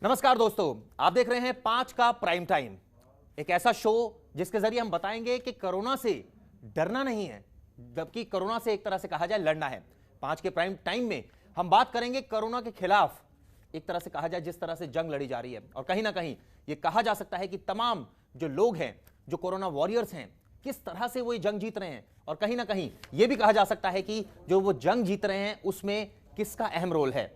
नमस्कार दोस्तों, आप देख रहे हैं 5 का प्राइम टाइम, एक ऐसा शो जिसके जरिए हम बताएंगे कि कोरोना से डरना नहीं है, जबकि कोरोना से एक तरह से कहा जाए लड़ना है। 5 के प्राइम टाइम में हम बात करेंगे कोरोना के खिलाफ, एक तरह से कहा जाए जिस तरह से जंग लड़ी जा रही है। और कहीं ना कहीं यह कहा जा सकता है कि तमाम जो लोग हैं, जो कोरोना वॉरियर्स हैं, किस तरह से वो ये जंग जीत रहे हैं। और कहीं ना कहीं यह भी कहा जा सकता है कि जो वो जंग जीत रहे हैं उसमें किसका अहम रोल है।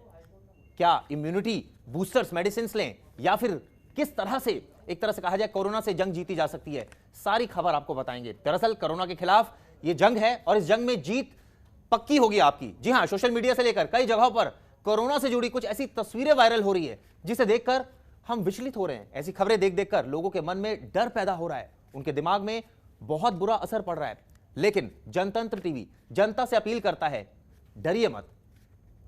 क्या इम्यूनिटी बूस्टर्स मेडिसिन लें या फिर किस तरह से एक तरह से कहा जाए कोरोना से जंग जीती जा सकती है, सारी खबर आपको बताएंगे। दरअसल कोरोना के खिलाफ यह जंग है और इस जंग में जीत पक्की होगी आपकी। जी हां, सोशल मीडिया से लेकर कई जगहों पर कोरोना से जुड़ी कुछ ऐसी तस्वीरें वायरल हो रही है जिसे देखकर हम विचलित हो रहे हैं। ऐसी खबरें देख देखकर लोगों के मन में डर पैदा हो रहा है, उनके दिमाग में बहुत बुरा असर पड़ रहा है। लेकिन जनतंत्र टीवी जनता से अपील करता है, डरिए मत,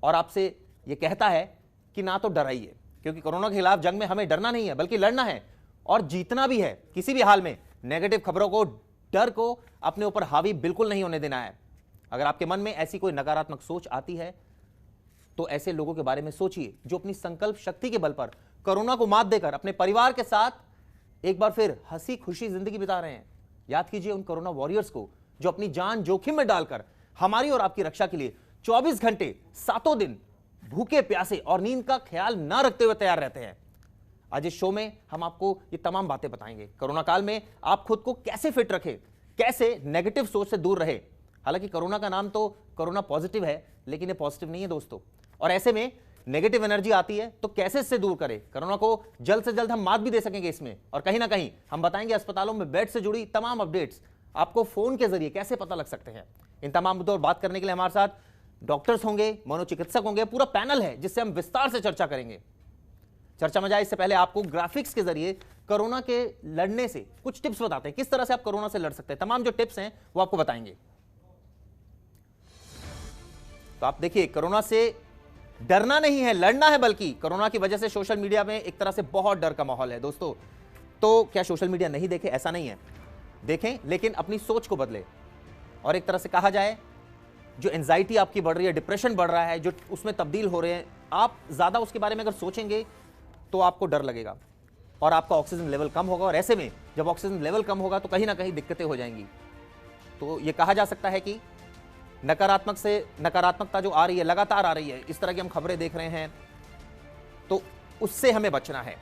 और आपसे यह कहता है कि ना तो डराइए, क्योंकि कोरोना के खिलाफ जंग में हमें डरना नहीं है बल्कि लड़ना है और जीतना भी है। किसी भी हाल में नेगेटिव खबरों को, डर को अपने ऊपर हावी बिल्कुल नहीं होने देना है। अगर आपके मन में ऐसी कोई नकारात्मक सोच आती है तो ऐसे लोगों के बारे में सोचिए जो अपनी संकल्प शक्ति के बल पर कोरोना को मात देकर अपने परिवार के साथ एक बार फिर हंसी खुशी जिंदगी बिता रहे हैं। याद कीजिए उन कोरोना वॉरियर्स को जो अपनी जान जोखिम में डालकर हमारी और आपकी रक्षा के लिए 24 घंटे 7 दिन भूखे प्यासे और नींद का ख्याल ना रखते हुए तैयार रहते हैं। आज इस शो में हम आपको ये तमाम बातें बताएंगे। कोरोना काल में आप खुद को कैसे फिट रखें, कैसे नेगेटिव सोच से दूर रहे। हालांकि कोरोना का नाम तो कोरोना पॉजिटिव है, लेकिन ये पॉजिटिव नहीं है दोस्तों। और ऐसे में नेगेटिव एनर्जी आती है तो कैसे इससे दूर करें, कोरोना को जल्द से जल्द हम मात भी दे सकेंगे इसमें। और कहीं ना कहीं हम बताएंगे अस्पतालों में बेड से जुड़ी तमाम अपडेट्स आपको फोन के जरिए कैसे पता लग सकते हैं। इन तमाम मुद्दों पर बात करने के लिए हमारे साथ डॉक्टर्स होंगे, मनोचिकित्सक होंगे, पूरा पैनल है जिससे हम विस्तार से चर्चा करेंगे। चर्चा में जाए इससे पहले आपको ग्राफिक्स के जरिए कोरोना के लड़ने से कुछ टिप्स बताते हैं, किस तरह से आप कोरोना से लड़ सकते हैं। तमाम जो टिप्स हैं वो आपको बताएंगे। तो आप देखिए, कोरोना से डरना नहीं है, लड़ना है। बल्कि कोरोना की वजह से सोशल मीडिया में एक तरह से बहुत डर का माहौल है दोस्तों। तो क्या सोशल मीडिया नहीं देखें, ऐसा नहीं है, देखें, लेकिन अपनी सोच को बदले। और एक तरह से कहा जाए जो एंजाइटी आपकी बढ़ रही है, डिप्रेशन बढ़ रहा है, जो उसमें तब्दील हो रहे हैं, आप ज़्यादा उसके बारे में अगर सोचेंगे तो आपको डर लगेगा और आपका ऑक्सीजन लेवल कम होगा। और ऐसे में जब ऑक्सीजन लेवल कम होगा तो कहीं ना कहीं दिक्कतें हो जाएंगी। तो ये कहा जा सकता है कि नकारात्मकता जो आ रही है, लगातार आ रही है, इस तरह की हम खबरें देख रहे हैं, तो उससे हमें बचना है।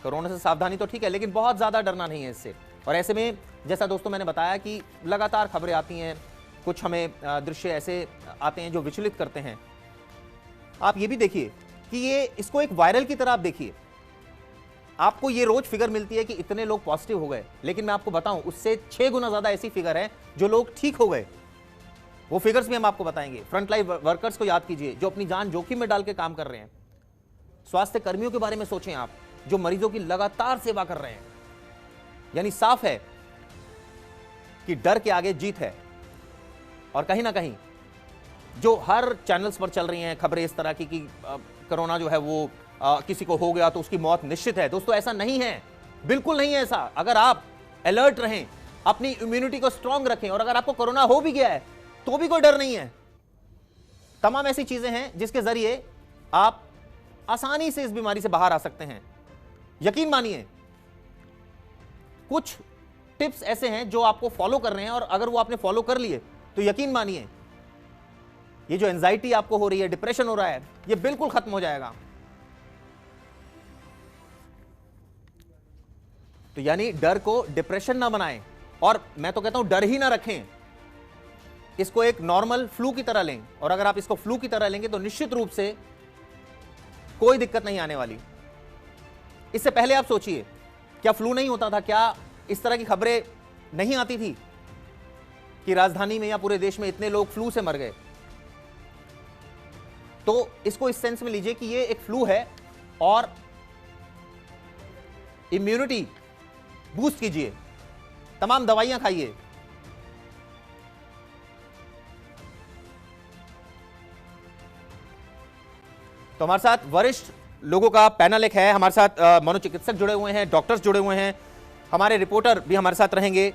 कोरोना से सावधानी तो ठीक है, लेकिन बहुत ज़्यादा डरना नहीं है इससे। और ऐसे में जैसा दोस्तों मैंने बताया कि लगातार खबरें आती हैं, कुछ हमें दृश्य ऐसे आते हैं जो विचलित करते हैं। आप ये भी देखिए कि ये इसको एक वायरल की तरह आप देखिए। आपको ये रोज फिगर मिलती है कि इतने लोग पॉजिटिव हो गए, लेकिन मैं आपको बताऊं उससे 6 गुना ज्यादा ऐसी फिगर है जो लोग ठीक हो गए। वो फिगर्स भी हम आपको बताएंगे। फ्रंटलाइन वर्कर्स को याद कीजिए जो अपनी जान जोखिम में डाल के काम कर रहे हैं। स्वास्थ्य कर्मियों के बारे में सोचें आप, जो मरीजों की लगातार सेवा कर रहे हैं। यानी साफ है कि डर के आगे जीत है। और कहीं ना कहीं जो हर चैनल्स पर चल रही हैं खबरें इस तरह की कि कोरोना जो है वो किसी को हो गया तो उसकी मौत निश्चित है। दोस्तों ऐसा नहीं है, बिल्कुल नहीं है ऐसा। अगर आप अलर्ट रहें, अपनी इम्यूनिटी को स्ट्रांग रखें, और अगर आपको कोरोना हो भी गया है तो भी कोई डर नहीं है। तमाम ऐसी चीजें हैं जिसके जरिए आप आसानी से इस बीमारी से बाहर आ सकते हैं। यकीन मानिए, कुछ टिप्स ऐसे हैं जो आपको फॉलो कर रहे हैं, और अगर वो आपने फॉलो कर लिए तो यकीन मानिए ये जो एंजाइटी आपको हो रही है, डिप्रेशन हो रहा है, ये बिल्कुल खत्म हो जाएगा। तो यानी डर को डिप्रेशन ना बनाएं, और मैं तो कहता हूं डर ही ना रखें। इसको एक नॉर्मल फ्लू की तरह लें, और अगर आप इसको फ्लू की तरह लेंगे तो निश्चित रूप से कोई दिक्कत नहीं आने वाली। इससे पहले आप सोचिए, क्या फ्लू नहीं होता था? क्या इस तरह की खबरें नहीं आती थी कि राजधानी में या पूरे देश में इतने लोग फ्लू से मर गए? तो इसको इस सेंस में लीजिए कि ये एक फ्लू है, और इम्यूनिटी बूस्ट कीजिए, तमाम दवाइयां खाइए। तो हमारे साथ वरिष्ठ लोगों का पैनल एक है, हमारे साथ मनोचिकित्सक जुड़े हुए हैं, डॉक्टर्स जुड़े हुए हैं, हमारे रिपोर्टर भी हमारे साथ रहेंगे।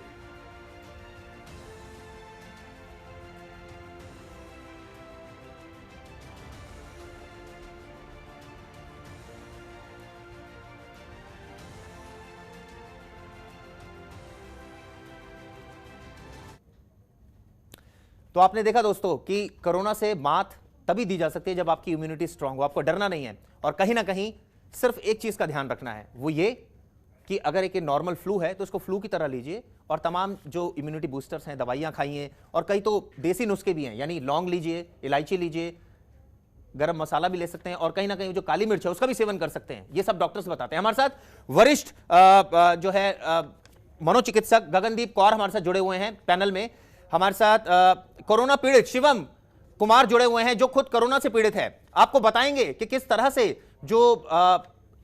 तो आपने देखा दोस्तों कि कोरोना से मात तभी दी जा सकती है जब आपकी इम्यूनिटी स्ट्रांग हो, आपको डरना नहीं है। और कहीं ना कहीं सिर्फ एक चीज का ध्यान रखना है, वो ये कि अगर एक नॉर्मल फ्लू है तो इसको फ्लू की तरह लीजिए, और तमाम जो इम्यूनिटी बूस्टर्स हैं, दवाइयां खाइए, और कई तो देसी नुस्खे भी हैं, यानी लौंग लीजिए, इलायची लीजिए, गरम मसाला भी ले सकते हैं, और कहीं ना कहीं जो काली मिर्च है उसका भी सेवन कर सकते हैं। ये सब डॉक्टर्स बताते हैं। हमारे साथ वरिष्ठ जो है मनोचिकित्सक गगनदीप कौर हमारे साथ जुड़े हुए हैं पैनल में। हमारे साथ कोरोना पीड़ित शिवम कुमार जुड़े हुए हैं जो खुद कोरोना से पीड़ित है। आपको बताएंगे कि किस तरह से जो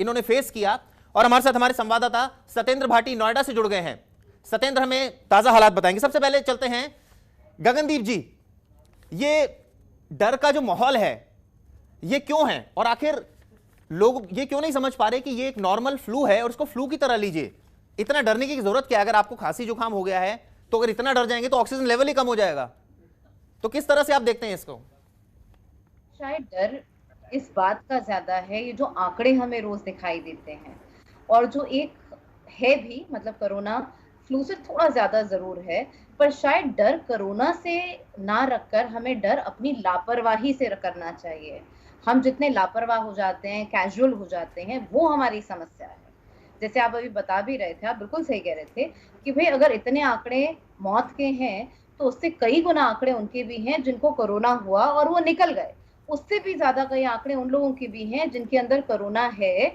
इन्होंने फेस किया। और हमारे साथ हमारे संवाददाता सत्येंद्र भाटी नोएडा से जुड़ गए हैं। सत्येंद्र हमें ताजा हालात बताएंगे। सबसे पहले चलते हैं गगनदीप जी, ये डर का जो माहौल है ये क्यों है, और आखिर लोग ये क्यों नहीं समझ पा रहे कि ये एक नॉर्मल फ्लू है और इसको फ्लू की तरह लीजिए? इतना डरने की जरूरत क्या है? अगर आपको खांसी जुकाम हो गया है तो अगर इतना डर जाएंगे तो ऑक्सीजन लेवल ही कम हो जाएगा। तो किस तरह से आप देखते हैं इसको? शायद डर इस बात का ज्यादा है, ये जो आंकड़े हमें रोज दिखाई देते हैं, और जो एक है भी, मतलब कोरोना फ्लू से थोड़ा ज्यादा जरूर है, पर शायद डर कोरोना से ना रखकर हमें डर अपनी लापरवाही से करना चाहिए। हम जितने लापरवाह हो जाते हैं, कैजुअल हो जाते हैं, वो हमारी समस्या है। जैसे आप अभी बता भी रहे थे, आप बिल्कुल सही कह रहे थे कि भाई अगर इतने आंकड़े मौत के हैं तो उससे कई गुना आंकड़े उनके भी हैं जिनको कोरोना हुआ और वो निकल गए। उससे भी ज्यादा कई आंकड़े उन लोगों के भी हैं जिनके अंदर कोरोना है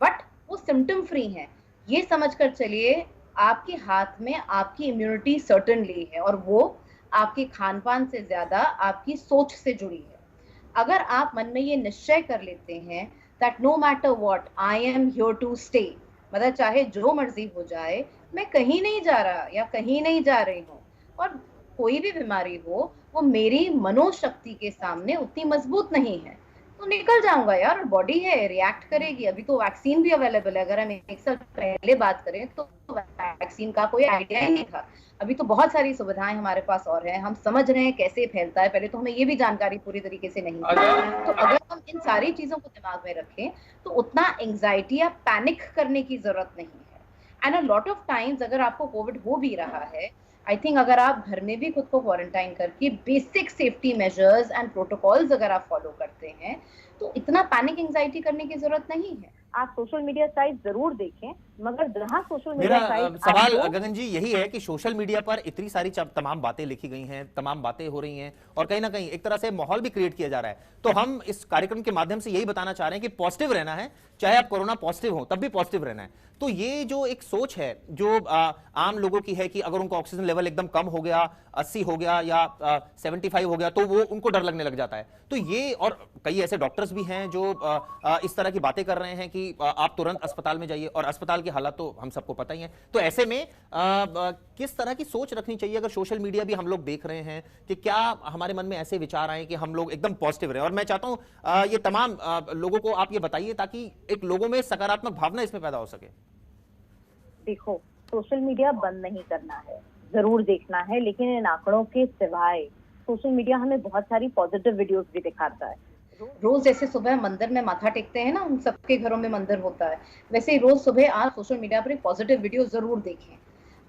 बट वो सिम्टम फ्री हैं। ये समझकर चलिए, आपके हाथ में आपकी इम्यूनिटी सर्टेनली है, और वो आपके खान पान से ज्यादा आपकी सोच से जुड़ी है। अगर आप मन में ये निश्चय कर लेते हैं that no matter what I am here to stay, मतलब चाहे जो मर्जी हो जाए, मैं कहीं नहीं जा रहा या कहीं नहीं जा रही हूँ, और कोई भी बीमारी हो वो मेरी मनोशक्ति के सामने उतनी मजबूत नहीं है, तो निकल जाऊंगा यार। बॉडी है, रिएक्ट करेगी। अभी तो वैक्सीन भी अवेलेबल है। अगर हम 1 साल पहले बात करें तो वैक्सीन का कोई आइडिया ही नहीं था। अभी तो बहुत सारी सुविधाएं हमारे पास और है, हम समझ रहे हैं कैसे फैलता है। पहले तो हमें ये भी जानकारी पूरी तरीके से नहीं थी। तो अगर हम इन सारी चीजों को दिमाग में रखें तो उतना एंग्जाइटी या पैनिक करने की जरूरत नहीं है। And a lot of times अगर आपको कोविड हो भी रहा है, आई थिंक अगर आप घर में भी खुद को क्वारंटाइन करके basic safety measures and protocols अगर आप फॉलो करते हैं तो इतना पैनिक एंजाइटी करने की जरूरत नहीं है। आप सोशल मीडिया साइट जरूर देखें, मगर जहां सोशल मीडिया साइट, सवाल गगन जी यही है कि सोशल मीडिया पर इतनी सारी तमाम बातें लिखी गई हैं, तमाम बातें हो रही हैं, और कहीं ना कहीं एक तरह से माहौल भी क्रिएट किया जा रहा है। तो हम इस कार्यक्रम के माध्यम से यही बताना चाह रहे हैं कि पॉजिटिव रहना है, चाहे आप कोरोना पॉजिटिव हो तब भी पॉजिटिव रहना है। तो ये जो एक सोच है जो आम लोगों की है कि अगर उनको ऑक्सीजन लेवल एकदम कम हो गया, 80 हो गया या 75 हो गया, तो वो उनको डर लगने लग जाता है। तो ये, और कई ऐसे डॉक्टर्स भी हैं जो इस तरह की बातें कर रहे हैं कि आप तुरंत अस्पताल में जाइए, और अस्पताल की हालत तो हम सबको पता ही है। तो ऐसे में किस तरह की सोच रखनी चाहिए अगर सोशल मीडिया भी हम लोग देख रहे हैं, कि क्या हमारे मन में ऐसे विचार आए कि हम लोग एकदम पॉजिटिव रहे? और मैं चाहता हूं ये तमाम लोगों को आप ये बताइए ताकि एक लोगों में सकारात्मक भावना इसमें पैदा हो सके। देखो, सोशल मीडिया बंद नहीं करना है, जरूर देखना है, लेकिन इन आंकड़ों के सिवाय सोशल मीडिया हमें बहुत सारी पॉजिटिव वीडियोस भी दिखाता है। रोज जैसे सुबह मंदिर में माथा टेकते हैं ना, हम सबके घरों में मंदिर होता है, वैसे ही रोज सुबह आप सोशल मीडिया पर एक पॉजिटिव वीडियो जरूर देखें,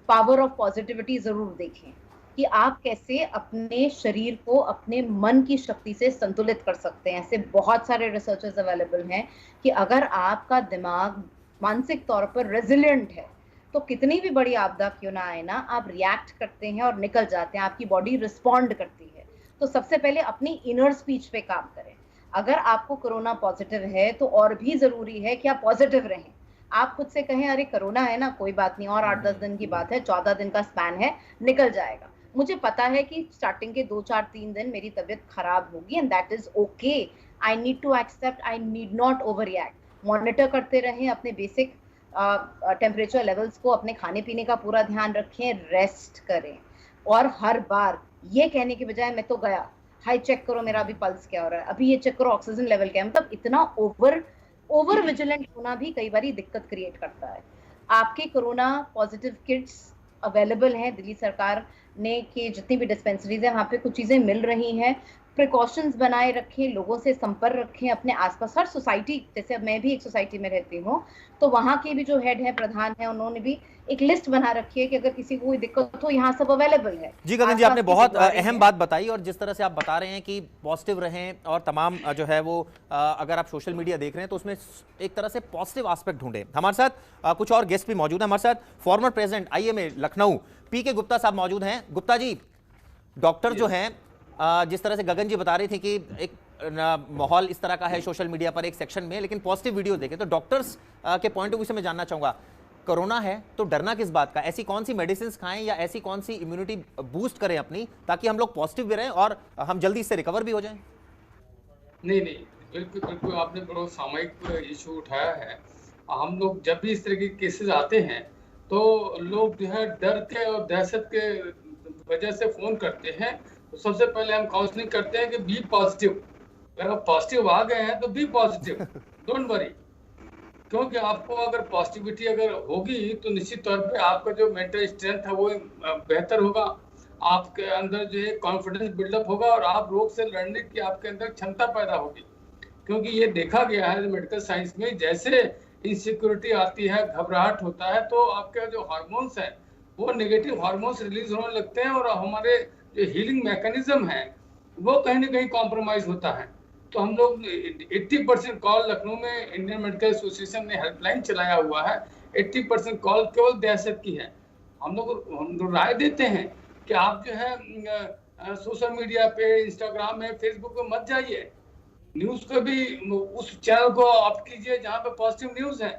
पावर ऑफ पॉजिटिविटी जरूर देखें कि आप कैसे अपने शरीर को अपने मन की शक्ति से संतुलित कर सकते हैं। ऐसे बहुत सारे रिसर्चेस अवेलेबल हैं कि अगर आपका दिमाग मानसिक तौर पर रेजिलिएंट है तो कितनी भी बड़ी आपदा क्यों ना आए ना, आप रिएक्ट करते हैं और निकल जाते हैं, आपकी बॉडी रिस्पॉन्ड करती है। तो सबसे पहले अपनी इनर स्पीच पे काम करें। अगर आपको कोरोना पॉजिटिव है तो और भी जरूरी है कि आप पॉजिटिव रहें। आप खुद से कहें अरे कोरोना है ना, कोई बात नहीं, और 8-10 दिन की बात है, 14 दिन का स्पैन है, निकल जाएगा। मुझे पता है कि स्टार्टिंग के 2-4-3 दिन मेरी तबीयत खराब होगी and that is okay. I need to accept, I need not overreact. Monitor करते रहें अपने बेसिक टेम्परेचर लेवल्स को, अपने खाने पीने का पूरा ध्यान रखें, रेस्ट करें, और हर बार ये कहने के बजाय मैं तो गया, हाई चेक करो मेरा अभी पल्स क्या हो रहा है, अभी ये चेक करो ऑक्सीजन लेवल क्या है, मतलब इतना ओवर विजिलेंट होना भी कई बार दिक्कत क्रिएट करता है। आपके कोरोना पॉजिटिव किट्स अवेलेबल हैं, दिल्ली सरकार ने के जितनी भी डिस्पेंसरीज है वहाँ पे कुछ चीजें मिल रही हैं। प्रिकॉशंस बनाए रखें, लोगों से संपर्क रखें अपने आसपास। हर सोसाइटी, जैसे अब मैं भी एक सोसाइटी में रहती हूँ, तो वहाँ के भी जो हेड है, प्रधान है, उन्होंने भी एक लिस्ट बना रखी है कि अगर किसी को कोई दिक्कत हो, यहाँ सब अवेलेबल है। जी गगन जी, आपने बहुत अहम बात बताई, और जिस तरह से आप बता रहे हैं कि पॉजिटिव रहें और तमाम जो है वो अगर आप सोशल मीडिया देख रहे हैं तो उसमें एक तरह से पॉजिटिव एस्पेक्ट ढूंढें। हमारे साथ कुछ और गेस्ट भी मौजूद हैं। हमारे साथ फॉर्मर प्रेसिडेंट आईएमए लखनऊ पीके गुप्ता साहब मौजूद हैं। गुप्ता जी, डॉक्टर जो हैं, जिस तरह से गगन जी बता रही थी कि एक माहौल इस तरह का है सोशल मीडिया पर एक सेक्शन में, लेकिन पॉजिटिव वीडियो देखें, तो डॉक्टर्स के पॉइंट ऑफ व्यू से मैं जानना चाहूंगा, कोरोना है तो डरना किस बात का? ऐसी कौन सी मेडिसिन खाएं या ऐसी कौन सी इम्यूनिटी बूस्ट करें अपनी, ताकि हम लोग पॉजिटिव भी रहें और हम जल्दी इससे रिकवर भी हो जाएं? नहीं नहीं, बिल्कुल बिल्कुल, आपने बड़ा सामयिक इशू उठाया है। हम लोग जब भी इस तरह के केसेस आते हैं तो लोग जो है डर के और दहशत के वजह से फोन करते हैं। तो सबसे पहले हम काउंसलिंग करते हैं कि बी पॉजिटिव। अगर आप पॉजिटिव आ गए हैं तो बी पॉजिटिव, डोंट वरी। क्योंकि आपको अगर पॉजिटिविटी अगर होगी तो निश्चित तौर पे आपका जो मेंटल स्ट्रेंथ है वो बेहतर होगा, आपके अंदर जो है कॉन्फिडेंस बिल्डअप होगा और आप रोग से लड़ने की आपके अंदर क्षमता पैदा होगी। क्योंकि ये देखा गया है मेडिकल साइंस में, जैसे इनसिक्योरिटी आती है, घबराहट होता है, तो आपके जो हार्मोन्स हैं वो नेगेटिव हार्मोन्स रिलीज होने लगते हैं और हमारे जो हीलिंग मैकेनिज्म है वो कहीं ना कहीं कॉम्प्रोमाइज होता है। तो हम लोग 80% कॉल, लखनऊ में इंडियन मेडिकल एसोसिएशन ने हेल्पलाइन चलाया हुआ है, 80% कॉल केवल दहशत की है। हम लोग राय देते हैं कि आप जो है सोशल मीडिया पे, इंस्टाग्राम में, फेसबुक पे मत जाइए। न्यूज को भी उस चैनल को आप कीजिए जहाँ पे पॉजिटिव न्यूज है,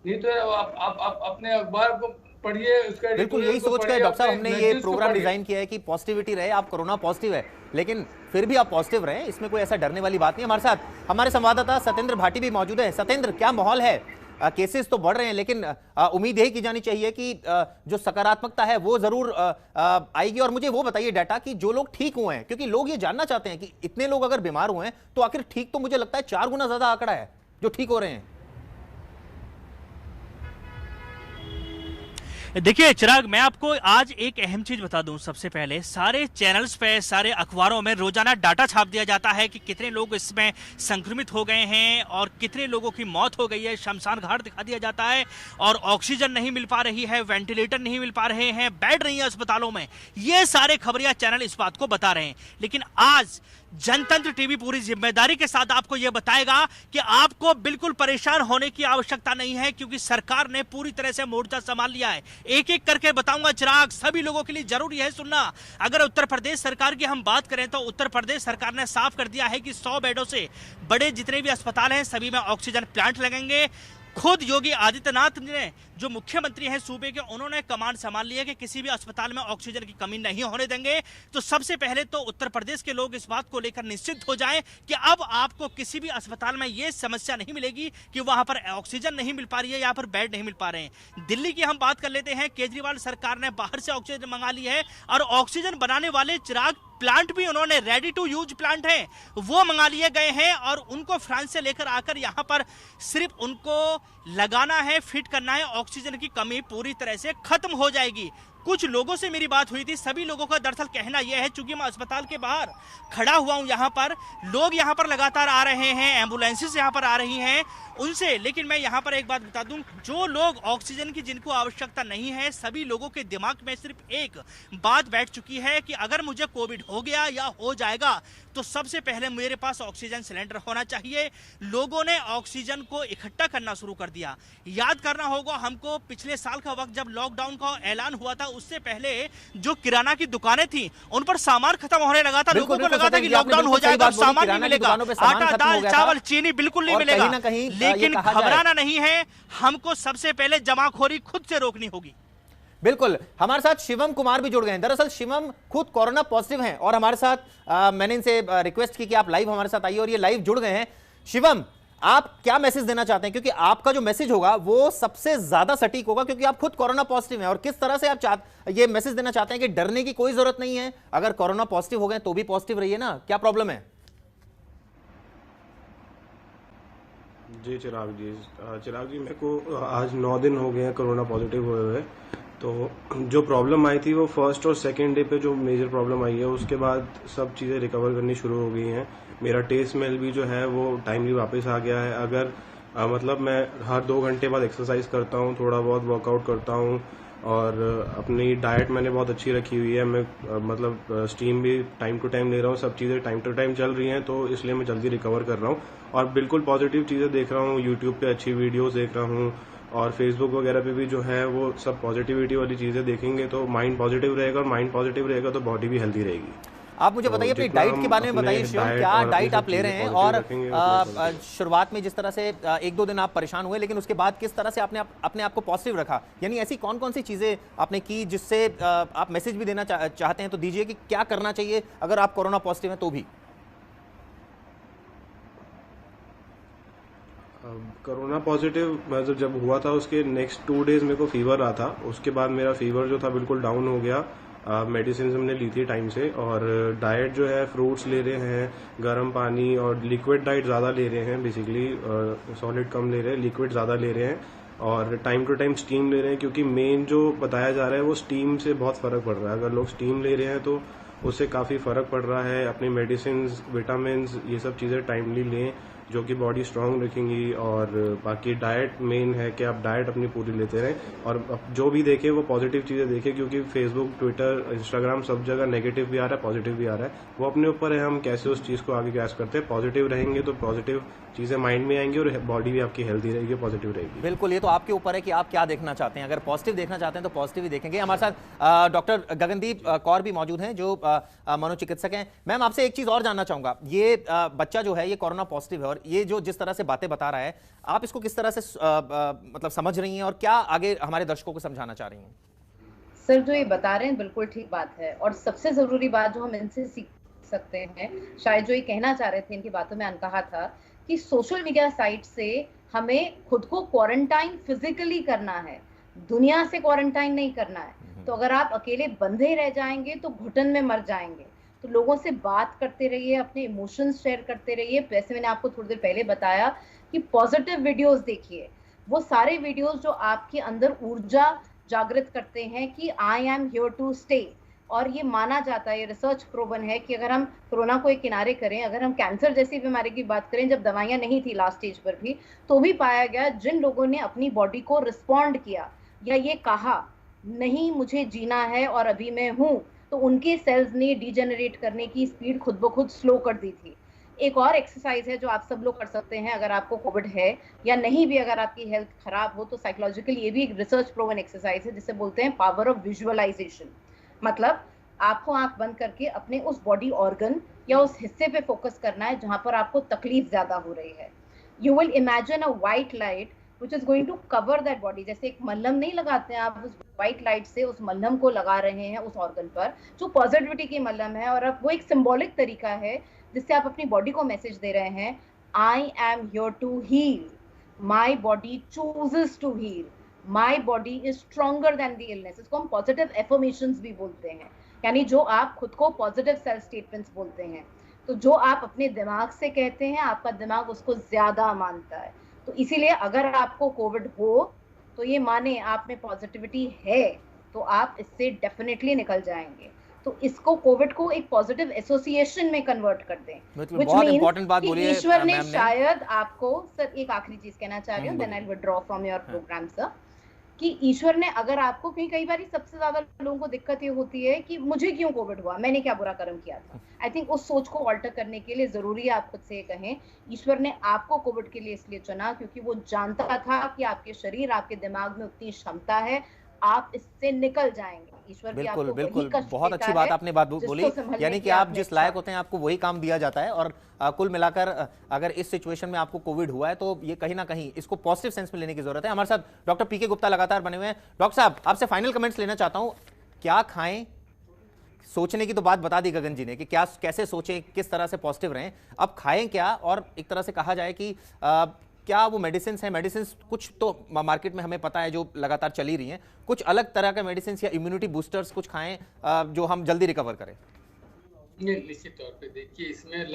नहीं तो आप अपने अखबार को पढ़िए, उसका बिल्कुल यही सोच के डॉक्टर साहब हमने ये प्रोग्राम डिजाइन किया है कि पॉजिटिविटी रहे। आप कोरोना पॉजिटिव है लेकिन फिर भी आप पॉजिटिव रहे, इसमें कोई ऐसा डरने वाली बात नहीं। हमारे साथ हमारे संवाददाता सत्येंद्र भाटी भी मौजूद है। सत्येंद्र, क्या माहौल है? केसेस तो बढ़ रहे हैं, लेकिन उम्मीद यही की जानी चाहिए कि जो सकारात्मकता है वो जरूर आएगी। और मुझे वो बताइए डाटा कि जो लोग ठीक हुए हैं, क्योंकि लोग ये जानना चाहते हैं कि इतने लोग अगर बीमार हुए हैं तो आखिर ठीक, तो मुझे लगता है 4 गुना ज्यादा आंकड़ा है जो ठीक हो रहे हैं। देखिए चिराग, मैं आपको आज एक अहम चीज बता दूं। सबसे पहले सारे चैनल्स पे, सारे अखबारों में रोजाना डाटा छाप दिया जाता है कि कितने लोग इसमें संक्रमित हो गए हैं और कितने लोगों की मौत हो गई है। शमशान घाट दिखा दिया जाता है और ऑक्सीजन नहीं मिल पा रही है, वेंटिलेटर नहीं मिल पा रहे हैं, बेड नहीं है अस्पतालों में। ये सारे खबरिया चैनल इस बात को बता रहे हैं। लेकिन आज जनतंत्र टीवी पूरी जिम्मेदारी के साथ आपको यह बताएगा कि आपको बिल्कुल परेशान होने की आवश्यकता नहीं है, क्योंकि सरकार ने पूरी तरह से मोर्चा संभाल लिया है। एक एक करके बताऊंगा चिराग, सभी लोगों के लिए जरूरी है सुनना। अगर उत्तर प्रदेश सरकार की हम बात करें तो उत्तर प्रदेश सरकार ने साफ कर दिया है कि 100 बेडों से बड़े जितने भी अस्पताल हैं सभी में ऑक्सीजन प्लांट लगेंगे। खुद योगी आदित्यनाथ ने, जो मुख्यमंत्री हैं सूबे के, उन्होंने कमांड संभाल ली है कि किसी भी अस्पताल में ऑक्सीजन की कमी नहीं होने देंगे। तो सबसे पहले तो उत्तर प्रदेश के लोग इस बात को लेकर निश्चित हो जाएं कि अब आपको किसी भी अस्पताल में यह समस्या नहीं मिलेगी कि वहां पर ऑक्सीजन नहीं मिल पा रही है या फिर बेड नहीं मिल पा रहे हैं। दिल्ली की हम बात कर लेते हैं। केजरीवाल सरकार ने बाहर से ऑक्सीजन मंगा ली है और ऑक्सीजन बनाने वाले चिराग प्लांट भी उन्होंने, रेडी टू यूज प्लांट है, वो मंगा लिए गए हैं और उनको फ्रांस से लेकर आकर यहां पर सिर्फ उनको लगाना है, फिट करना है। ऑक्सीजन की कमी पूरी तरह से खत्म हो जाएगी। कुछ लोगों से मेरी बात हुई थी, सभी लोगों का दरअसल कहना यह है, चूंकि मैं अस्पताल के बाहर खड़ा हुआ हूं, यहां पर लोग यहां पर लगातार आ रहे हैं, एम्बुलेंसेस यहां पर आ रही हैं उनसे। लेकिन मैं यहां पर एक बात बता दूं, जो लोग ऑक्सीजन की जिनको आवश्यकता नहीं है, सभी लोगों के दिमाग में सिर्फ एक बात बैठ चुकी है कि अगर मुझे कोविड हो गया या हो जाएगा तो सबसे पहले मेरे पास ऑक्सीजन सिलेंडर होना चाहिए। लोगों ने ऑक्सीजन को इकट्ठा करना शुरू कर दिया। याद करना होगा हमको, पिछले साल का वक्त जब लॉकडाउन का ऐलान हुआ था, उससे पहले जो किराना की दुकानें थी उन पर सामान खत्म होने लगा था। लोगों को लगा था कि लॉकडाउन हो जाएगा, सामान नहीं मिलेगा, आटा, दाल, चावल, चीनी बिल्कुल नहीं मिलेगा। लेकिन घबराना नहीं है, हमको सबसे पहले जमाखोरी खुद से रोकनी होगी। बिल्कुल। हमारे साथ शिवम कुमार भी जुड़ गए हैं। दरअसल शिवम खुद कोरोना पॉजिटिव हैं और हमारे साथ मैंने इनसे रिक्वेस्ट की कि आप लाइव हमारे साथ आइए और ये लाइव जुड़ गए हैं। शिवम, आप क्या मैसेज देना चाहते हैं, क्योंकि आपका जो मैसेज होगा वो सबसे ज्यादा सटीक होगा, क्योंकि आप खुद कोरोना पॉजिटिव हैं। और किस तरह से आप ये मैसेज देना चाहते हैं कि डरने की कोई जरूरत नहीं है, अगर कोरोना पॉजिटिव हो गए तो भी पॉजिटिव रहिए ना, क्या प्रॉब्लम है? जी चिराग जी, मेरे को आज 9 दिन हो गए हैं कोरोना पॉजिटिव हुए हुए। तो जो प्रॉब्लम आई थी वो फर्स्ट और सेकंड डे पे जो मेजर प्रॉब्लम आई है, उसके बाद सब चीज़ें रिकवर करनी शुरू हो गई हैं। मेरा टेस्ट स्मेल भी जो है वो टाइमली वापस आ गया है। अगर मतलब मैं हर 2 घंटे बाद एक्सरसाइज करता हूँ, थोड़ा बहुत वर्कआउट करता हूँ, और अपनी डाइट मैंने बहुत अच्छी रखी हुई है। मैं मतलब स्टीम भी टाइम टू टाइम ले रहा हूँ, सब चीज़ें टाइम टू टाइम चल रही हैं, तो इसलिए मैं जल्दी रिकवर कर रहा हूँ। और बिल्कुल पॉजिटिव चीज़ें देख रहा हूँ, यूट्यूब पे अच्छी वीडियोस देख रहा हूँ, और फेसबुक वगैरह पे भी जो है वो सब पॉजिटिविटी वाली चीज़ें देखेंगे तो माइंड पॉजिटिव रहेगा, और माइंड पॉजिटिव रहेगा तो बॉडी भी हेल्दी रहेगी। आप मुझे तो बताइए अपनी जितना डाइट के हम बारे में अपने बताइए शिवम, डाइट क्या और अपनी डाइट सब आप ले रहे चीज़ें हैं? पॉजिटिव और रखेंगे उतना ही शुरुआत में जिस तरह से 1-2 दिन आप परेशान हुए, लेकिन उसके बाद किस तरह से आपने अपने आप को पॉजिटिव रखा? यानी ऐसी कौन कौन सी चीज़ें आपने की जिससे आप मैसेज भी देना चाहते हैं तो दीजिए कि क्या करना चाहिए अगर आप कोरोना पॉजिटिव हैं तो भी? कोरोना पॉजिटिव मतलब जब हुआ था उसके नेक्स्ट 2 डेज मेरे को फीवर रहा था। उसके बाद मेरा फीवर जो था बिल्कुल डाउन हो गया। मेडिसिन हमने ली थी टाइम से, और डाइट जो है फ्रूट्स ले रहे हैं, गर्म पानी, और लिक्विड डाइट ज़्यादा ले रहे हैं। बेसिकली सॉलिड कम ले रहे हैं, लिक्विड ज़्यादा ले रहे हैं, और टाइम टू टाइम स्टीम ले रहे हैं, क्योंकि मेन जो बताया जा रहा है वो स्टीम से बहुत फ़र्क पड़ रहा है। अगर लोग स्टीम ले रहे हैं तो उससे काफ़ी फ़र्क पड़ रहा है। अपनी मेडिसिन, विटामिन, ये सब चीज़ें टाइमली लें जो कि बॉडी स्ट्रांग रखेंगी। और बाकी डाइट मेन है कि आप डाइट अपनी पूरी लेते रहें, और जो भी देखें वो पॉजिटिव चीज़ें देखें, क्योंकि फेसबुक, ट्विटर, इंस्टाग्राम सब जगह नेगेटिव भी आ रहा है, पॉजिटिव भी आ रहा है। वो अपने ऊपर है हम कैसे उस चीज़ को आगे कैच करते हैं। पॉजिटिव रहेंगे तो पॉजिटिव चीज़ें माइंड में आएंगी, और बॉडी भी आपकी हेल्दी रहेगी, पॉजिटिव रहेगी। बिल्कुल, ये तो आपके ऊपर है कि आप क्या देखना चाहते हैं। अगर पॉजिटिव देखना चाहते हैं तो पॉजिटिव ही देखेंगे। हमारे साथ डॉक्टर गगनदीप कौर भी मौजूद हैं जो मनोचिकित्सक हैं। मैम, आपसे एक चीज़ और जानना चाहूँगा। ये बच्चा जो है ये कोरोना पॉजिटिव है, और ये जो जिस तरह से बातें बता रहा है, आप इसको किस तरह से मतलब समझ रही हैं और क्या आगे हमारे दर्शकों को समझाना चाह रही हैं? सर, जो ये बता रहे हैं बिल्कुल ठीक बात है, और सबसे जरूरी बात जो हम इनसे सीख सकते हैं, शायद जो ये कहना चाह रहे थे, इनकी बातों में कहा था कि सोशल मीडिया साइट से हमें खुद को क्वारंटाइन फिजिकली करना है, दुनिया से क्वारंटाइन नहीं करना है। तो अगर आप अकेले बंधे रह जाएंगे तो घुटन में मर जाएंगे। तो लोगों से बात करते रहिए, अपने इमोशंस शेयर करते रहिए। वैसे मैंने आपको थोड़ी देर पहले बताया कि पॉजिटिव वीडियोस देखिए, वो सारे वीडियोस जो आपके अंदर ऊर्जा जागृत करते हैं कि I am here to stay. और ये माना जाता है, ये रिसर्च प्रूवन है कि अगर हम कोरोना को एक किनारे करें, अगर हम कैंसर जैसी बीमारी की बात करें, जब दवाइयां नहीं थी लास्ट स्टेज पर भी, तो भी पाया गया जिन लोगों ने अपनी बॉडी को रिस्पॉन्ड किया या ये कहा नहीं मुझे जीना है और अभी मैं हूं, तो उनके सेल्स ने डिजेनरेट करने की स्पीड खुद ब खुद स्लो कर दी थी। एक और एक्सरसाइज है जो आप सब लोग कर सकते हैं अगर आपको कोविड है या नहीं भी, अगर आपकी हेल्थ खराब हो तो साइकोलॉजिकली ये भी एक रिसर्च प्रूवन एक्सरसाइज है जिसे बोलते हैं पावर ऑफ विजुअलाइजेशन। मतलब आपको आंख बंद करके अपने उस बॉडी ऑर्गन या उस हिस्से पे फोकस करना है जहां पर आपको तकलीफ ज्यादा हो रही है। You will imagine a white light which is going to cover that body। जैसे एक मल्हम नहीं लगाते हैं आप, उस व्हाइट लाइट से उस मल्हम को लगा रहे हैं उस ऑर्गन पर, जो पॉजिटिविटी की मल्हम है। और अब वो एक सिंबॉलिक तरीका है जिससे आप अपनी बॉडी को मैसेज दे रहे हैं, I am here to heal, my body chooses to heal, my body is stronger than the illness. इसको हम पॉजिटिव एफर्मेशंस भी बोलते हैं, यानी जो आप खुद को पॉजिटिव सेल्फ स्टेटमेंट्स बोलते हैं। तो जो आप अपने दिमाग से कहते हैं, आपका दिमाग उसको ज्यादा मानता है। तो इसीलिए अगर आपको कोविड हो तो ये माने आप में पॉजिटिविटी है तो आप इससे डेफिनेटली निकल जाएंगे। तो इसको कोविड को एक पॉजिटिव एसोसिएशन में कन्वर्ट कर दें। बहुत इंपॉर्टेंट बात बोली है ईश्वर ने शायद आपको, सर एक आखिरी चीज कहना चाह रही हूँ, then I will withdraw from your programme sir, कि ईश्वर ने अगर आपको, क्योंकि कई बार सबसे ज्यादा लोगों को दिक्कत ये होती है कि मुझे क्यों कोविड हुआ, मैंने क्या बुरा कर्म किया था। आई थिंक उस सोच को ऑल्टर करने के लिए जरूरी है आप खुद से कहें, ईश्वर ने आपको कोविड के लिए इसलिए चुना क्योंकि वो जानता था कि आपके शरीर, आपके दिमाग में उतनी क्षमता है, आप इससे निकल जाएंगे। ईश्वर भी बिल्कुल आपको बिल्कुल, वही कष्ट बहुत देता अच्छी बात आपने बात बोली, यानी कि आप जिस लायक होते हैं आपको वही काम दिया जाता है। और कुल मिलाकर अगर इस सिचुएशन में आपको कोविड हुआ है तो ये कहीं ना कहीं इसको पॉजिटिव सेंस में लेने की जरूरत है। हमारे साथ डॉक्टर पीके गुप्ता लगातार बने हुए हैं। डॉक्टर साहब, आपसे फाइनल कमेंट्स लेना चाहता हूं, क्या खाएं? सोचने की तो बात बता दी गगन जी ने कि क्या कैसे सोचें, किस तरह से पॉजिटिव रहें, अब खाएं क्या? और एक तरह से कहा जाए कि क्या वो मेडिसिन है, मेडिसिन कुछ तो मार्केट में हमें पता है जो लगातार चली रही हैं, कुछ अलग तरह के मेडिसिन या इम्यूनिटी बूस्टर्स कुछ खाएं जो हम जल्दी रिकवर करें? निश्चित तौर पे देखिए, इसमें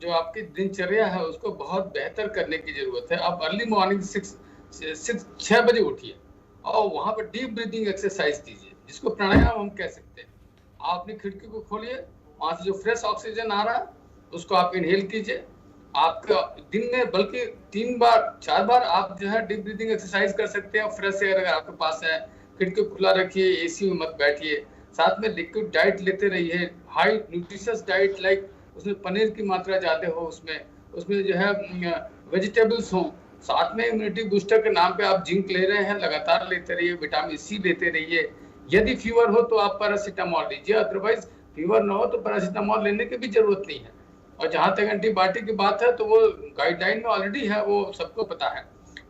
जो आपकी दिनचर्या है उसको बहुत बेहतर करने की जरूरत है। आप अर्ली मॉर्निंग 6 बजे उठिए और वहां पर डीप ब्रीदिंग एक्सरसाइज कीजिए, जिसको प्राणायाम हम कह सकते हैं। आप अपनी खिड़की को खोलिए, वहां से जो फ्रेश ऑक्सीजन आ रहा है उसको आप इनहेल कीजिए। आपका दिन में बल्कि 3 बार 4 बार आप जो है डीप ब्रीदिंग एक्सरसाइज कर सकते हैं। फ्रेश एयर अगर आपके पास है, खिड़की खुला रखिए, एसी में मत बैठिए। साथ में लिक्विड डाइट लेते रहिए, हाई न्यूट्रिशियस डाइट, लाइक उसमें पनीर की मात्रा ज्यादा हो, उसमें जो है वेजिटेबल्स हो। साथ में इम्यूनिटी बूस्टर के नाम पे आप जिंक ले रहे हैं, लगातार लेते रहिए, विटामिन सी लेते रहिए। यदि फीवर हो तो आप पैरासीटामोल लीजिए, अदरवाइज फीवर ना हो तो पैरासीटामोल लेने की भी जरूरत नहीं है। और जहां तक एंटीबायोटिक की बात है तो वो गाइडलाइन में ऑलरेडी है, वो सबको पता है।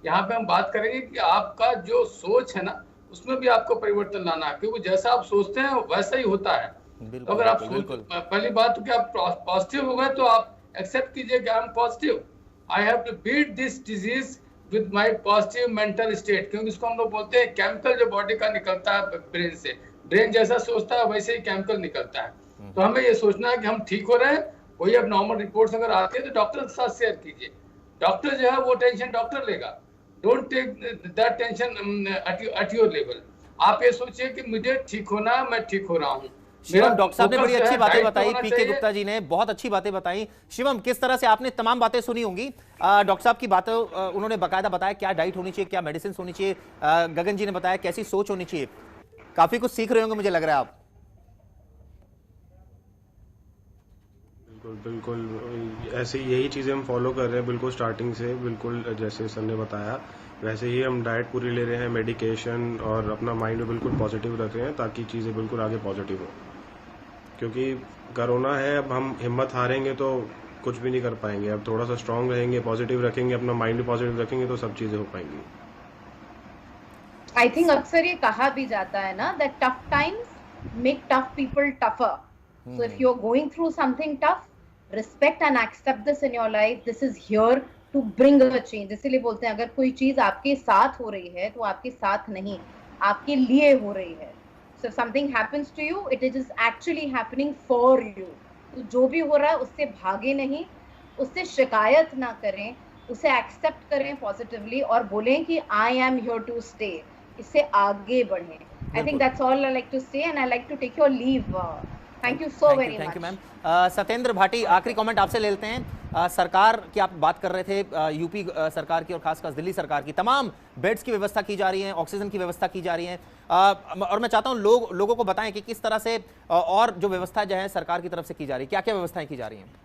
यहाँ पे हम बात करेंगे कि आपका जो सोच है ना, उसमें भी आपको परिवर्तन लाना है, क्योंकि जैसा आप सोचते हैं वैसा ही होता है। तो अगर आप पहली बात तो कि आप पॉजिटिव हो गए तो आप एक्सेप्ट कीजिए कि I am positive, I have to beat this disease with my positive mental state. क्योंकि इसको हम लोग बोलते हैं केमिकल जो बॉडी का निकलता है ब्रेन से, ब्रेन जैसा सोचता है वैसे ही केमिकल निकलता है। तो हमें ये सोचना है कि हम ठीक हो रहे हैं। कोई अब नॉर्मल रिपोर्ट्स अगर आती है तो डॉक्टर के साथ शेयर कीजिए। डॉक्टर जो है वो टेंशन डॉक्टर लेगा, don't take that tension at your level. आप ये सोचिए कि मुझे ठीक होना है, मैं ठीक हो रहा हूँ। शिवम, डॉक्टर साहब ने बड़ी अच्छी बातें बताई, पीके गुप्ता जी ने बहुत अच्छी बातें बताई। शिवम, किस तरह से आपने तमाम बातें सुनी होंगी, डॉक्टर साहब की बातें उन्होंने बाकायदा बताया क्या डाइट होनी चाहिए, क्या मेडिसिन होनी चाहिए, गगन जी ने बताया कैसी सोच होनी चाहिए। काफी कुछ सीख रहे होंगे मुझे लग रहा है आप। बिल्कुल ऐसे यही चीज़ें हम फॉलो कर रहे हैं बिल्कुल स्टार्टिंग से, बिल्कुल जैसे सर ने बताया वैसे ही हम डाइट पूरी ले रहे हैं, मेडिकेशन, और अपना माइंड भी बिल्कुल पॉजिटिव रख रहे हैं ताकि चीज़ें बिल्कुल आगे पॉजिटिव हो। क्योंकि कोरोना है, अब हम हिम्मत हारेंगे तो कुछ भी नहीं कर पाएंगे। अब थोड़ा सा स्ट्रांग रहेंगे, पॉजिटिव रखेंगे, अपना माइंड भी पॉजिटिव रखेंगे तो सब चीज़ें हो पाएंगी। आई थिंक अक्सर ये कहा भी जाता है ना, that tough times make tough people tougher. So if you are going through something tough, respect and accept this in your life. This is here to bring a change. इसीलिए बोलते हैं अगर कोई चीज आपके साथ हो रही है तो आपके साथ नहीं, आपके लिए हो रही है। So if something happens to you, it is actually happening for you. तो जो भी हो रहा है उससे भागे नहीं, उससे शिकायत ना करें, उसे एक्सेप्ट करें पॉजिटिवली और बोलें कि I am here to stay. इससे आगे बढ़ें। I think that's all I like to say and I like to take your leave. Thank you so very much. Thank you ma'am. Satyendra Bhati, आखिरी कमेंट आपसे ले लेते हैं। सरकार की आप बात कर रहे थे, यूपी सरकार की और खासकर दिल्ली सरकार की, तमाम बेड्स की व्यवस्था की जा रही है, ऑक्सीजन की व्यवस्था की जा रही है, और मैं चाहता हूं लोगों को बताएं कि किस तरह से और जो व्यवस्था जो है सरकार की तरफ से की जा रही है, क्या क्या व्यवस्थाएं की जा रही हैं।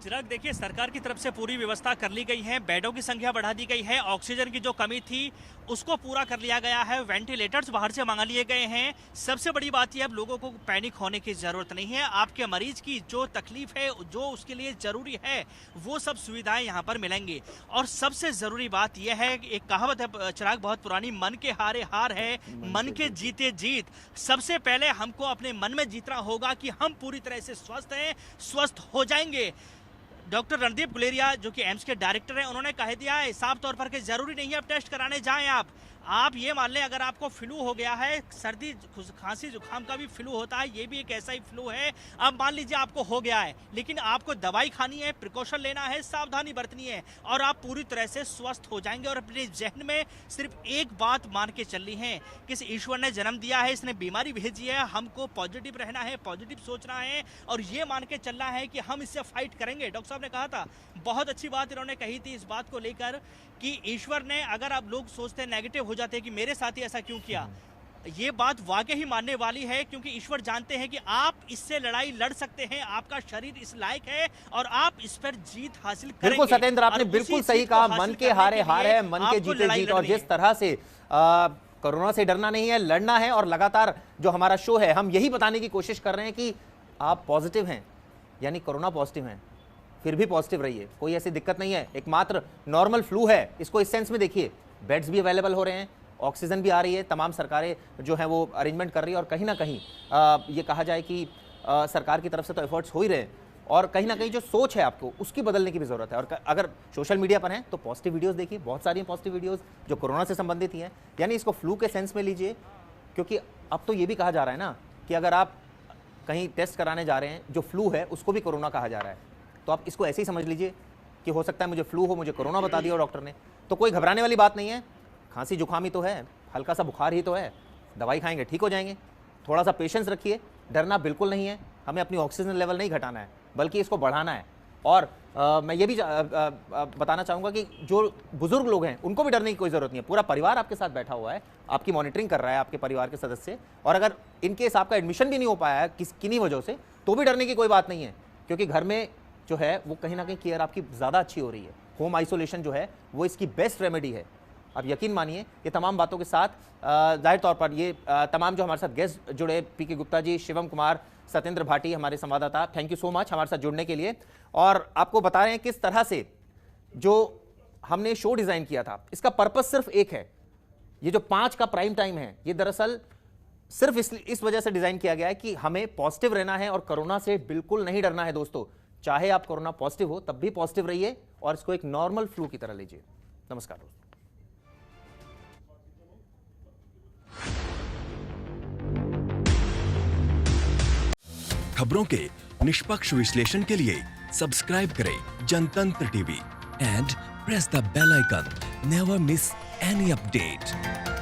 चिराग, देखिए सरकार की तरफ से पूरी व्यवस्था कर ली गई है, बेडों की संख्या बढ़ा दी गई है, ऑक्सीजन की जो कमी थी उसको पूरा कर लिया गया है, वेंटिलेटर्स बाहर से मंगा लिए गए हैं। सबसे बड़ी बात यह, अब लोगों को पैनिक होने की जरूरत नहीं है। आपके मरीज की जो तकलीफ है, जो उसके लिए जरूरी है, वो सब सुविधाएं यहाँ पर मिलेंगी। और सबसे जरूरी बात यह है, एक कहावत है चिराग बहुत पुरानी, मन के हारे हार है, मन के जीते जीत। सबसे पहले हमको अपने मन में जीतना होगा कि हम पूरी तरह से स्वस्थ हैं, स्वस्थ हो जाएंगे। डॉक्टर रणदीप गुलेरिया जो कि एम्स के डायरेक्टर हैं, उन्होंने कह दिया है साफ तौर पर कि जरूरी नहीं है अब टेस्ट कराने जाएं आप ये मान लें अगर आपको फ्लू हो गया है, सर्दी खांसी जुकाम का भी फ्लू होता है, ये भी एक ऐसा ही फ्लू है। अब मान लीजिए आपको हो गया है, लेकिन आपको दवाई खानी है, प्रिकॉशन लेना है, सावधानी बरतनी है और आप पूरी तरह से स्वस्थ हो जाएंगे। और अपने जहन में सिर्फ एक बात मान के चलनी है कि ईश्वर ने जन्म दिया है, इसने बीमारी भेजी है, हमको पॉजिटिव रहना है, पॉजिटिव सोचना है और ये मान के चलना है कि हम इससे फाइट करेंगे। डॉक्टर साहब ने कहा था, बहुत अच्छी बात इन्होंने कही थी इस बात को लेकर कि ईश्वर ने, अगर आप लोग सोचते हैं नेगेटिव हो जाते हैं कि मेरे साथ ही ऐसा क्यों किया, ये बात वाकई ही मानने वाली है, क्योंकि ईश्वर जानते हैं कि आप इससे लड़ाई लड़ सकते हैं, आपका शरीर इस लायक है और आप इस पर जीत हासिल करेंगे। बिल्कुल सत्येंद्र, आपने बिल्कुल सही कहा, मन के हारे हार है, मन के जीते जीत। और जिस तरह से कोरोना से डरना नहीं है, लड़ना है। और लगातार जो हमारा शो है, हम यही बताने की कोशिश कर रहे हैं कि आप पॉजिटिव हैं, यानी कोरोना पॉजिटिव हैं, फिर भी पॉजिटिव रहिए, कोई ऐसी दिक्कत नहीं है, एकमात्र नॉर्मल फ्लू है। इसको इस सेंस में देखिए, बेड्स भी अवेलेबल हो रहे हैं, ऑक्सीजन भी आ रही है, तमाम सरकारें जो हैं वो अरेंजमेंट कर रही है और कहीं ना कहीं ये कहा जाए कि सरकार की तरफ से तो एफर्ट्स हो ही रहे हैं और कहीं ना कहीं जो सोच है आपको उसकी बदलने की भी ज़रूरत है। और अगर सोशल मीडिया पर हैं तो पॉजिटिव वीडियोस देखिए, बहुत सारी पॉजिटिव वीडियोस जो कोरोना से संबंधित ही हैं, यानी इसको फ्लू के सेंस में लीजिए। क्योंकि अब तो ये भी कहा जा रहा है ना कि अगर आप कहीं टेस्ट कराने जा रहे हैं, जो फ्लू है उसको भी कोरोना कहा जा रहा है, तो आप इसको ऐसे ही समझ लीजिए कि हो सकता है मुझे फ्लू हो, मुझे कोरोना बता दिया डॉक्टर ने। तो कोई घबराने वाली बात नहीं है, खांसी जुकाम ही तो है, हल्का सा बुखार ही तो है, दवाई खाएंगे ठीक हो जाएंगे। थोड़ा सा पेशेंस रखिए, डरना बिल्कुल नहीं है, हमें अपनी ऑक्सीजन लेवल नहीं घटाना है बल्कि इसको बढ़ाना है। और मैं ये भी बताना चाहूँगा कि जो बुजुर्ग लोग हैं उनको भी डरने की कोई ज़रूरत नहीं है। पूरा परिवार आपके साथ बैठा हुआ है, आपकी मॉनिटरिंग कर रहा है, आपके परिवार के सदस्य। और अगर इन केस आपका एडमिशन भी नहीं हो पाया है किन्हीं वजह से, तो भी डरने की कोई बात नहीं है, क्योंकि घर में जो है वो कहीं ना कहीं केयर आपकी ज़्यादा अच्छी हो रही है। होम आइसोलेशन जो है वो इसकी बेस्ट रेमेडी है। अब यकीन मानिए ये तमाम बातों के साथ जाहिर तौर पर ये तमाम जो हमारे साथ गेस्ट जुड़े, पीके गुप्ता जी, शिवम कुमार, सत्येंद्र भाटी हमारे संवाददाता, थैंक यू सो मच हमारे साथ जुड़ने के लिए। और आपको बता रहे हैं किस तरह से जो हमने शो डिज़ाइन किया था, इसका पर्पस सिर्फ एक है। ये जो 5 का प्राइम टाइम है, ये दरअसल सिर्फ इस वजह से डिज़ाइन किया गया है कि हमें पॉजिटिव रहना है और कोरोना से बिल्कुल नहीं डरना है दोस्तों। चाहे आप कोरोना पॉजिटिव हो तब भी पॉजिटिव रहिए और इसको एक नॉर्मल फ्लू की तरह लीजिए। नमस्कार दोस्तों। खबरों के निष्पक्ष विश्लेषण के लिए सब्सक्राइब करें Jantantra TV and press the bell icon. Never miss any update.